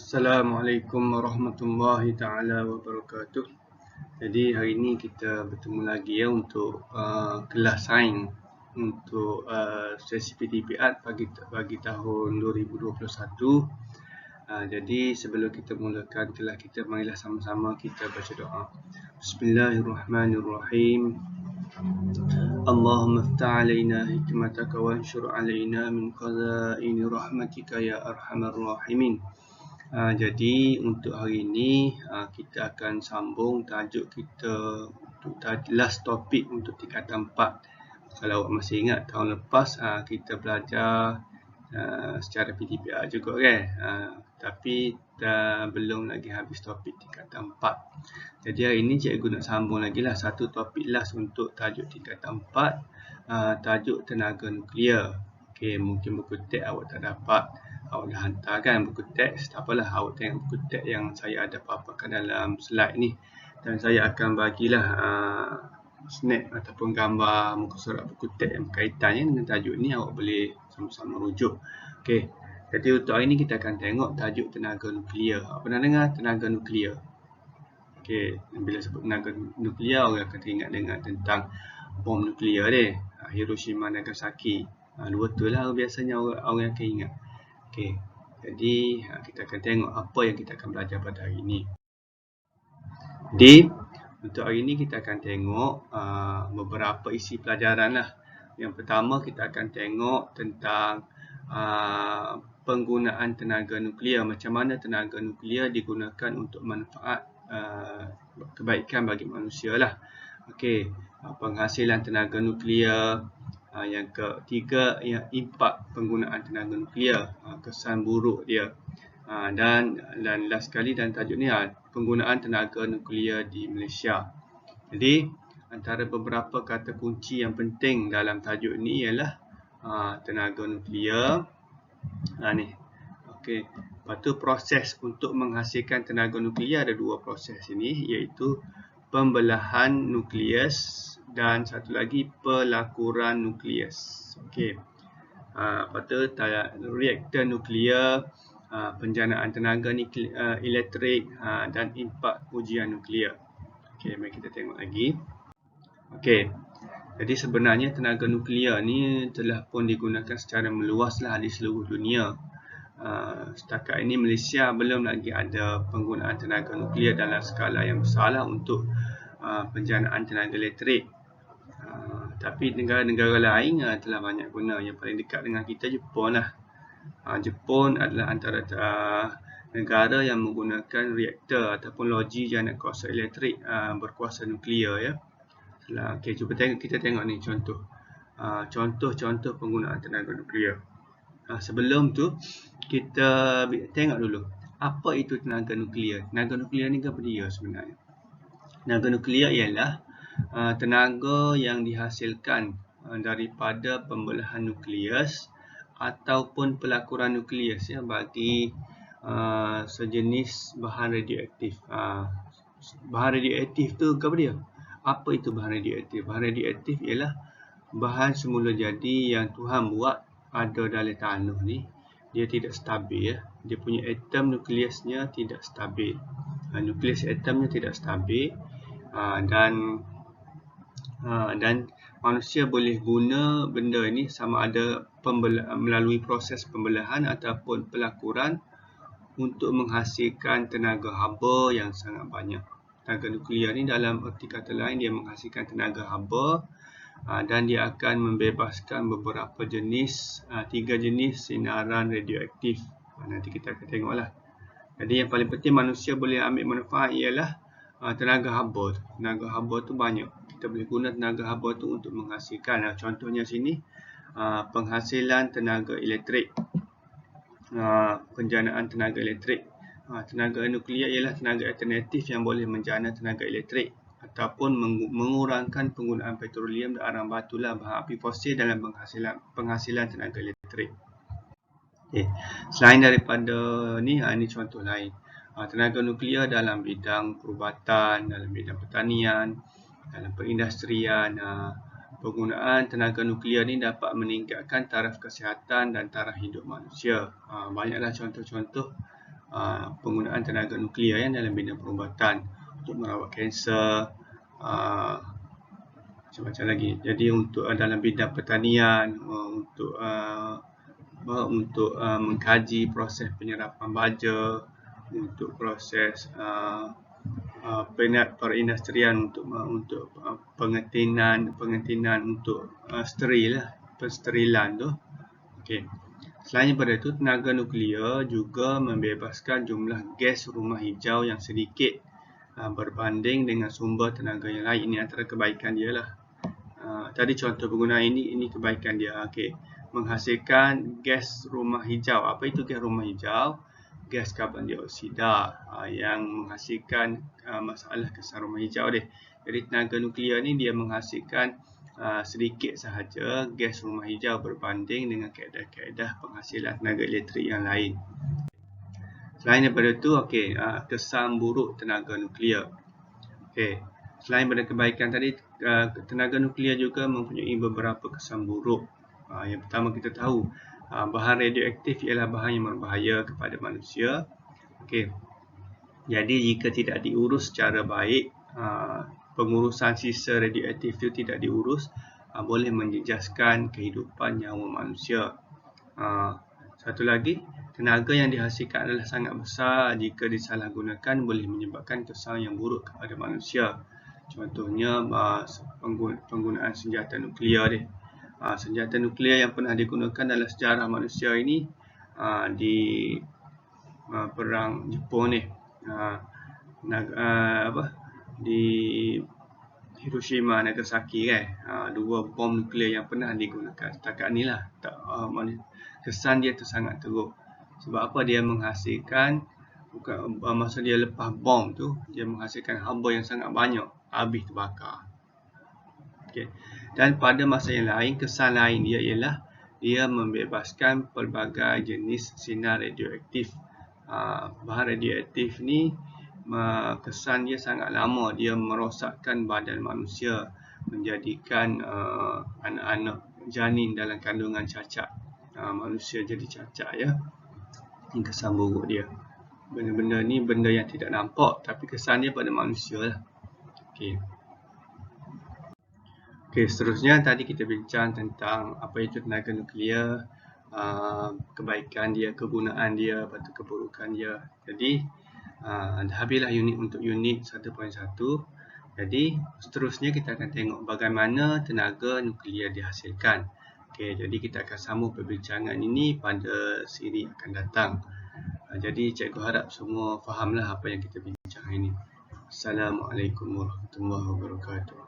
Assalamualaikum warahmatullahi taala wabarakatuh. Jadi hari ini kita bertemu lagi ya untuk kelas sains untuk sesi PTPR bagi tahun 2021. Jadi sebelum kita mulakan kelas kita, marilah sama-sama kita baca doa. Bismillahirrahmanirrahim. Allahumma iftah alaina hikmataka wa anshur alaina min khazaini rahmatika ya arhamar rahimin. Jadi untuk hari ini kita akan sambung tajuk kita untuk last topik untuk tingkatan 4. Kalau awak masih ingat tahun lepas kita belajar secara PTPR juga kan, tapi belum lagi habis topik tingkatan 4. Jadi hari ini cikgu nak sambung lagi lah satu topik last untuk tajuk tingkatan 4, tajuk tenaga nuklear. Okey, mungkin buku teks awak tak dapat, awak dah hantar kan buku teks, tak apalah, awak tengok buku teks yang saya ada paparkan dalam slide ni, dan saya akan bagilah snap ataupun gambar muka surat buku teks yang berkaitannya dengan tajuk ni, awak boleh sama-sama rujuk. Okey, jadi untuk hari ni kita akan tengok tajuk tenaga nuklear. Awak pernah dengar tenaga nuklear? Okey, bila sebut tenaga nuklear, orang akan teringat dengan tentang bom nuklear dia, Hiroshima Nagasaki. Dua tu lah biasanya orang akan ingat. Okey, jadi kita akan tengok apa yang kita akan belajar pada hari ini. Jadi untuk hari ini kita akan tengok beberapa isi pelajaran lah. Yang pertama kita akan tengok tentang penggunaan tenaga nuklear, macam mana tenaga nuklear digunakan untuk manfaat kebaikan bagi manusia lah. Okey, penghasilan tenaga nuklear. Yang ketiga, impak penggunaan tenaga nuklear, kesan buruk dia. Dan last sekali dan tajuk ni, penggunaan tenaga nuklear di Malaysia. Jadi antara beberapa kata kunci yang penting dalam tajuk ni ialah tenaga nuklear. Ni. Okey. Lepas tu proses untuk menghasilkan tenaga nuklear, ada dua proses ini, iaitu pembelahan nukleus dan satu lagi pelakuran nukleus. Okey. Lepas tu reaktor nuklear, penjanaan tenaga elektrik dan impak ujian nuklear. Okey, mari kita tengok lagi. Okey. Jadi sebenarnya tenaga nuklear ni telah pun digunakan secara meluaslah di seluruh dunia. Setakat ini Malaysia belum lagi ada penggunaan tenaga nuklear dalam skala yang besarlah untuk penjanaan tenaga elektrik. Tapi negara-negara lain telah banyak guna. Yang paling dekat dengan kita Jepun lah. Jepun adalah antara negara yang menggunakan reaktor ataupun loji jana kuasa elektrik berkuasa nuklear ya. Okey, cuba kita tengok ni contoh. Contoh-contoh penggunaan tenaga nuklear. Sebelum tu kita tengok dulu apa itu tenaga nuklear. Tenaga nuklear ni apa dia sebenarnya? Tenaga nuklear ialah tenaga yang dihasilkan daripada pembelahan nukleus ataupun pelakuran nukleus ya, bagi sejenis bahan radioaktif. Bahan radioaktif tu apa dia? Apa itu bahan radioaktif? Bahan radioaktif ialah bahan semula jadi yang Tuhan buat ada dalam tanah ni. Dia tidak stabil ya. Dia punya atom nukleusnya tidak stabil. Nukleus atomnya tidak stabil. Dan manusia boleh guna benda ini sama ada melalui proses pembelahan ataupun pelakuran untuk menghasilkan tenaga haba yang sangat banyak. Tenaga nuklear ni dalam erti kata lain dia menghasilkan tenaga haba, dan dia akan membebaskan beberapa jenis, 3 jenis sinaran radioaktif. Nanti kita akan tengoklah. Jadi yang paling penting manusia boleh ambil manfaat ialah tenaga haba. Tenaga haba tu banyak. Kita boleh guna tenaga haba tu untuk menghasilkan. Contohnya sini penghasilan tenaga elektrik, penjanaan tenaga elektrik. Tenaga nuklear ialah tenaga alternatif yang boleh menjana tenaga elektrik ataupun mengurangkan penggunaan petroleum dan arang batu lah, bahan api fosil dalam penghasilan tenaga elektrik. Okay. Selain daripada ni contoh lain. Tenaga nuklear dalam bidang perubatan, dalam bidang pertanian, dalam perindustrian. Penggunaan tenaga nuklear ni dapat meningkatkan taraf kesihatan dan taraf hidup manusia. Banyaklah contoh-contoh penggunaan tenaga nuklear dalam bidang perubatan untuk merawat kanser, macam-macam lagi. Jadi untuk dalam bidang pertanian, untuk mengkaji proses penyerapan baja, untuk proses perindustrian, untuk pengetinan untuk steril lah, pensterilan tu. Okey. Selain daripada itu, tenaga nuklear juga membebaskan jumlah gas rumah hijau yang sedikit berbanding dengan sumber tenaga yang lain. Ini antara kebaikan dia lah. Tadi contoh penggunaan ini kebaikan dia. Okey. Menghasilkan gas rumah hijau. Apa itu gas rumah hijau? Gas karbon dioksida yang menghasilkan masalah kesan rumah hijau deh. Jadi tenaga nuklear ni dia menghasilkan sedikit sahaja gas rumah hijau berbanding dengan kaedah-kaedah penghasilan tenaga elektrik yang lain. Selain daripada itu, kesan buruk tenaga nuklear. Selain daripada kebaikan tadi, tenaga nuklear juga mempunyai beberapa kesan buruk. Yang pertama kita tahu, bahan radioaktif ialah bahan yang berbahaya kepada manusia. Jadi jika tidak diurus secara baik, pengurusan sisa radioaktif itu tidak diurus, boleh menjejaskan kehidupan nyawa manusia. Satu lagi, tenaga yang dihasilkan adalah sangat besar. Jika disalahgunakan, boleh menyebabkan kesan yang buruk kepada manusia. Contohnya penggunaan senjata nuklear. Senjata nuklear yang pernah digunakan dalam sejarah manusia ini di perang Jepun di Hiroshima, Nagasaki dua bom nuklear yang pernah digunakan. Setakat ni lah, kesan dia tu sangat teruk. Sebab apa? Dia menghasilkan, masa dia lepas bom tu, dia menghasilkan haba yang sangat banyak, habis terbakar. Dan pada masa yang lain, kesan lain dia ialah dia membebaskan pelbagai jenis sinar radioaktif. Bahan radioaktif ni kesan dia sangat lama. Dia merosakkan badan manusia, menjadikan anak-anak janin dalam kandungan cacat. Manusia jadi cacat ya. Ini kesan buruk dia. Benda-benda ni benda yang tidak nampak, tapi kesan dia pada manusia lah. Seterusnya tadi kita bincang tentang apa itu tenaga nuklear, kebaikan dia, kegunaan dia, atau keburukan dia. Jadi dah habislah unit untuk unit 1.1. Jadi seterusnya kita akan tengok bagaimana tenaga nuklear dihasilkan. Jadi kita akan sambung perbincangan ini pada siri akan datang. Jadi cikgu harap semua fahamlah apa yang kita bincang ini. Assalamualaikum warahmatullahi wabarakatuh.